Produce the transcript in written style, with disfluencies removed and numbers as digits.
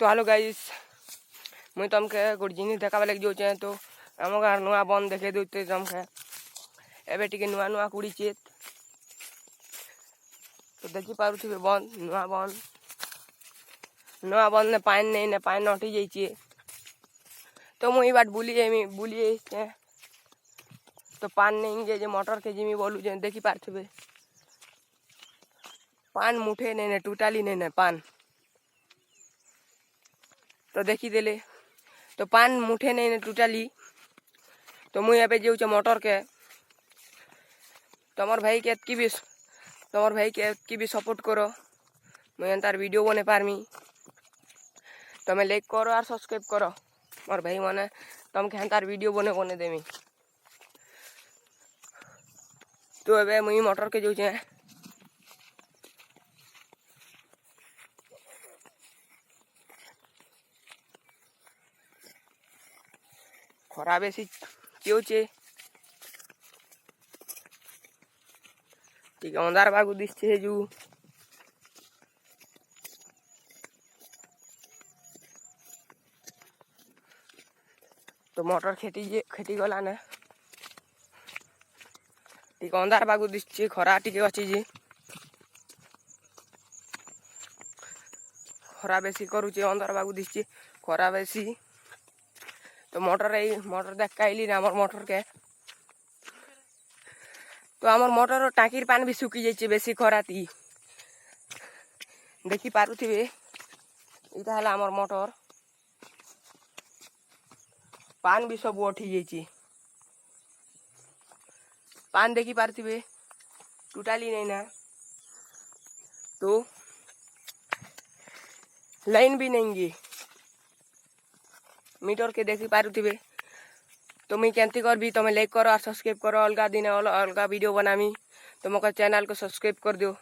तो hello guys मुई तुमके गोटे जिनिस देखाबा लगे जाऊे तो आम गाँव नुआ बन देखे दूते तुमके एबे टिके नुआ नुआ कुड़ीचे तो देखी पारुथिबे बन नुआ बन ने पानी नहीं ने पानी नटी जाइए तो मुई बाट बुली तो पान नहीं जे मोटर के जिमी बोलू जे देखी पार्थे पान मुठे नहीं ने टूटाली नहीं ने पान तो देखी देले तो पान मुठे नहीं ने टूटाली तो मुई एबे जाऊे मोटर के तमर भाई के भी सपोर्ट करो मुई तार वीडियो बने पारमी तमें लाइक करो और सब्सक्राइब करो मोर भाई माने तुमके तार वीडियो बने देमी तो एबे मुई मोटर के जाऊे खरा बेसी चेउचे ठीक अंधार बागू दिसছে हेजू तो मोटर खेती गला ने ठीक अंधार बागू दिसছে खरा टिके अछि जे खरा बेसी करूचे अंधार बागू दिसছে खरा बेसी तो मोटर देख आइली ना आमर मोटर के तो आमर मोटर टाँकीर पानी भी सुखी जाइए बेसी खराती देखी पारुथिबे इटा हला आमर मोटर पान भी सब उठी जाइए पान देखी पारुथिबे टूटाली नहीं ना तो लाइन भी नहीं गे मीटर के देखी पारुथिबे तो मुई केमती करबी तुम लाइक करो और सब्सक्राइब करो अलग दिन अलग वीडियो बनामी तो मोका चैनल को सब्सक्राइब कर दियो।